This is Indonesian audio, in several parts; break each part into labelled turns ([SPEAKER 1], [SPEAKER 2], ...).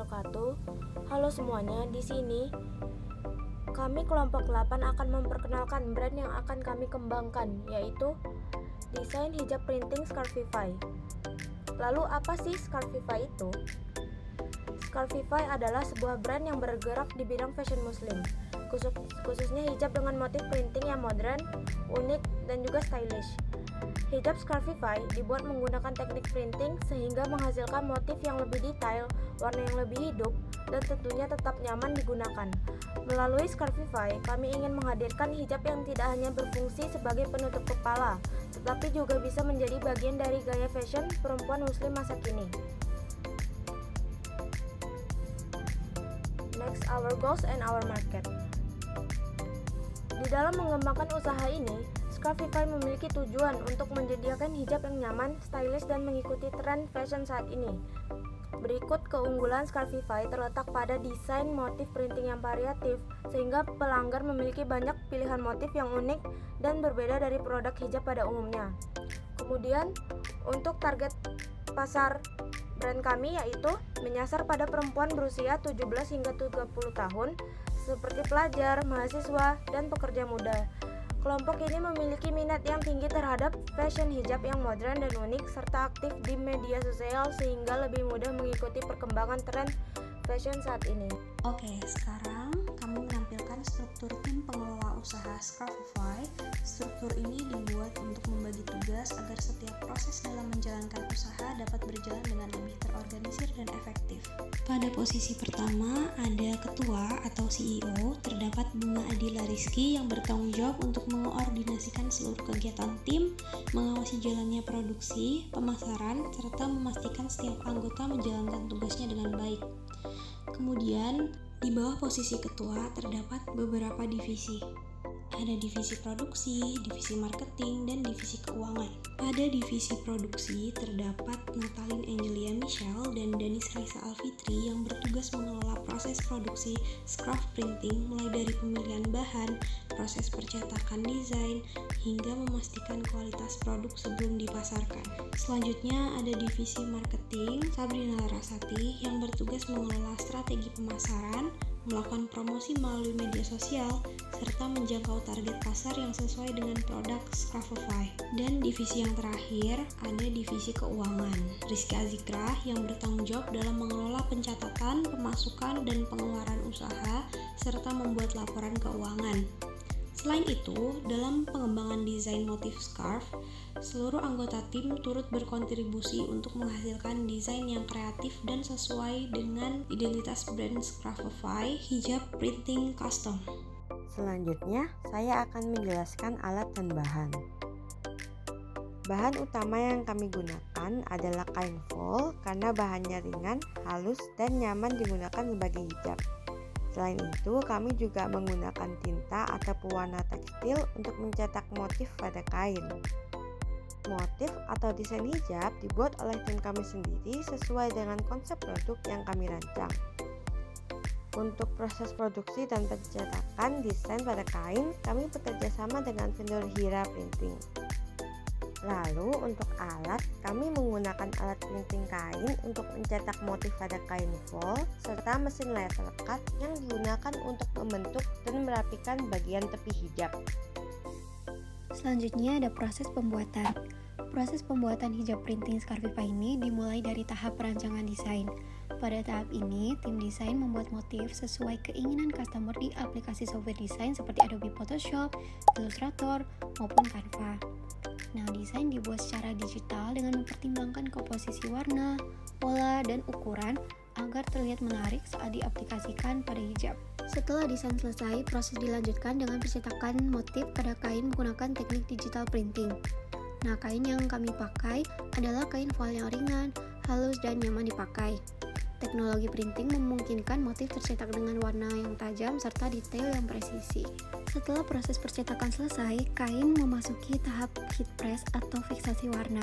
[SPEAKER 1] wabarakatuh. Halo semuanya, di sini kami kelompok 8 akan memperkenalkan brand yang akan kami kembangkan, yaitu desain hijab printing Scarfify. Lalu apa sih Scarfify itu? Scarfify adalah sebuah brand yang bergerak di bidang fashion muslim, khususnya hijab dengan motif printing yang modern, unik, dan juga stylish. Hijab Scarfify dibuat menggunakan teknik printing sehingga menghasilkan motif yang lebih detail, warna yang lebih hidup, dan tentunya tetap nyaman digunakan. Melalui Scarfify, kami ingin menghadirkan hijab yang tidak hanya berfungsi sebagai penutup kepala, tetapi juga bisa menjadi bagian dari gaya fashion perempuan muslim masa kini. Next, our goals and our market. Di dalam mengembangkan usaha ini, Scarfify memiliki tujuan untuk menyediakan hijab yang nyaman, stylish, dan mengikuti tren fashion saat ini. Berikut keunggulan Scarfify terletak pada desain motif printing yang variatif, sehingga pelanggan memiliki banyak pilihan motif yang unik dan berbeda dari produk hijab pada umumnya. Kemudian, untuk target pasar brand kami yaitu menyasar pada perempuan berusia 17 hingga 30 tahun, seperti pelajar, mahasiswa, dan pekerja muda. Kelompok ini memiliki minat yang tinggi terhadap fashion hijab yang modern dan unik, serta aktif di media sosial sehingga lebih mudah mengikuti perkembangan tren fashion saat ini.
[SPEAKER 2] Oke, sekarang kami menampilkan struktur tim pengelola usaha Scarfify. Struktur ini dibuat untuk membagi tugas agar setiap proses dalam menjalankan usaha dapat berjalan dengan lebih terorganisir dan efektif. Pada posisi pertama ada ketua atau CEO, terdapat Bunga Adila Rizky yang bertanggung jawab untuk mengkoordinasikan seluruh kegiatan tim, mengawasi jalannya produksi, pemasaran, serta memastikan setiap anggota menjalankan tugasnya dengan baik. Kemudian, di bawah posisi ketua terdapat beberapa divisi. Ada divisi produksi, divisi marketing, dan divisi keuangan. Pada divisi produksi terdapat Natalin Angelia Michelle dan Danis Raisa Alfitri yang bertugas mengelola proses produksi scarf printing mulai dari pemilihan bahan, proses percetakan desain, hingga memastikan kualitas produk sebelum dipasarkan. Selanjutnya ada divisi marketing, Sabrina Larasati yang bertugas mengelola strategi pemasaran, melakukan promosi melalui media sosial, serta menjangkau target pasar yang sesuai dengan produk Scarfify. Dan divisi yang terakhir ada divisi keuangan, Rizky Azikra yang bertanggung jawab dalam mengelola pencatatan, pemasukan, dan pengeluaran usaha, serta membuat laporan keuangan. Selain itu, dalam pengembangan desain motif scarf, seluruh anggota tim turut berkontribusi untuk menghasilkan desain yang kreatif dan sesuai dengan identitas brand Scarfify Hijab Printing Custom.
[SPEAKER 3] Selanjutnya, saya akan menjelaskan alat dan bahan. Bahan utama yang kami gunakan adalah kain voile karena bahannya ringan, halus, dan nyaman digunakan sebagai hijab. Selain itu, kami juga menggunakan tinta atau pewarna tekstil untuk mencetak motif pada kain. Motif atau desain hijab dibuat oleh tim kami sendiri sesuai dengan konsep produk yang kami rancang. Untuk proses produksi dan pencetakan desain pada kain, kami bekerja sama dengan vendor Hira Printing. Lalu untuk alat, kami menggunakan alat printing kain untuk mencetak motif pada kain voile, serta mesin laser cut yang digunakan untuk membentuk dan merapikan bagian tepi hijab.
[SPEAKER 4] Selanjutnya ada proses pembuatan. Proses pembuatan hijab printing Scarfify ini dimulai dari tahap perancangan desain. Pada tahap ini, tim desain membuat motif sesuai keinginan customer di aplikasi software desain seperti Adobe Photoshop, Illustrator, maupun Canva. Nah, desain dibuat secara digital dengan mempertimbangkan komposisi warna, pola, dan ukuran agar terlihat menarik saat diaplikasikan pada hijab. Setelah desain selesai, proses dilanjutkan dengan pencetakan motif pada kain menggunakan teknik digital printing. Nah, kain yang kami pakai adalah kain voile yang ringan, halus, dan nyaman dipakai. Teknologi printing memungkinkan motif tercetak dengan warna yang tajam serta detail yang presisi. Setelah proses percetakan selesai, kain memasuki tahap heat press atau fiksasi warna.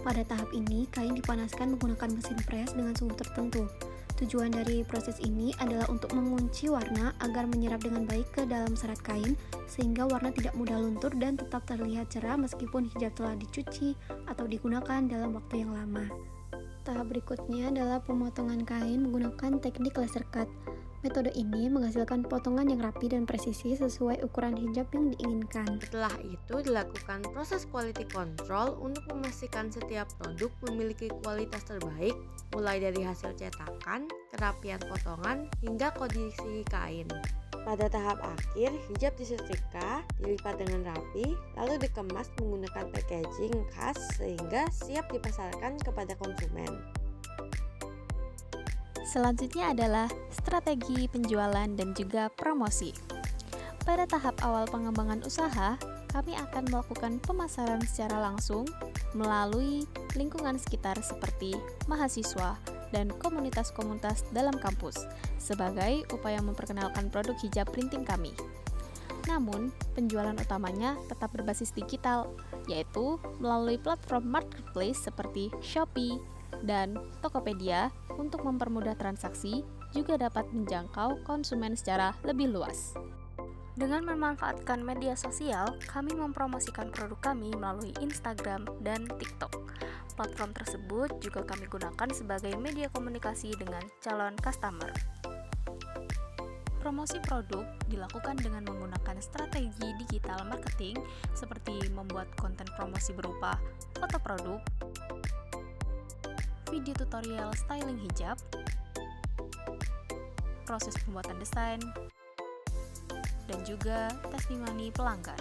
[SPEAKER 4] Pada tahap ini, kain dipanaskan menggunakan mesin press dengan suhu tertentu. Tujuan dari proses ini adalah untuk mengunci warna agar menyerap dengan baik ke dalam serat kain, sehingga warna tidak mudah luntur dan tetap terlihat cerah meskipun hijab telah dicuci atau digunakan dalam waktu yang lama. Tahap berikutnya adalah pemotongan kain menggunakan teknik laser cut. Metode ini menghasilkan potongan yang rapi dan presisi sesuai ukuran hijab yang diinginkan.
[SPEAKER 3] Setelah itu dilakukan proses quality control untuk memastikan setiap produk memiliki kualitas terbaik, mulai dari hasil cetakan, kerapian potongan, hingga kondisi kain. Pada tahap akhir, hijab disetrika, dilipat dengan rapi, lalu dikemas menggunakan packaging khas sehingga siap dipasarkan kepada konsumen.
[SPEAKER 5] Selanjutnya adalah strategi penjualan dan juga promosi. Pada tahap awal pengembangan usaha, kami akan melakukan pemasaran secara langsung melalui lingkungan sekitar seperti mahasiswa dan komunitas-komunitas dalam kampus sebagai upaya memperkenalkan produk hijab printing kami. Namun, penjualan utamanya tetap berbasis digital, yaitu melalui platform marketplace seperti Shopee dan Tokopedia. Untuk mempermudah transaksi, juga dapat menjangkau konsumen secara lebih luas. Dengan memanfaatkan media sosial, kami mempromosikan produk kami melalui Instagram dan TikTok. Platform tersebut juga kami gunakan sebagai media komunikasi dengan calon customer. Promosi produk dilakukan dengan menggunakan strategi digital marketing seperti membuat konten promosi berupa foto produk, video tutorial styling hijab, proses pembuatan desain, dan juga testimoni pelanggan.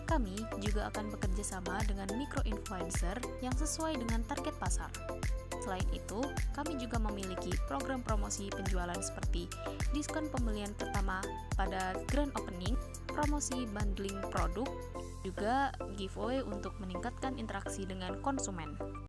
[SPEAKER 5] Kami juga akan bekerja sama dengan micro-influencer yang sesuai dengan target pasar. Selain itu, kami juga memiliki program promosi penjualan seperti diskon pembelian pertama pada grand opening, promosi bundling produk, juga giveaway untuk meningkatkan interaksi dengan konsumen.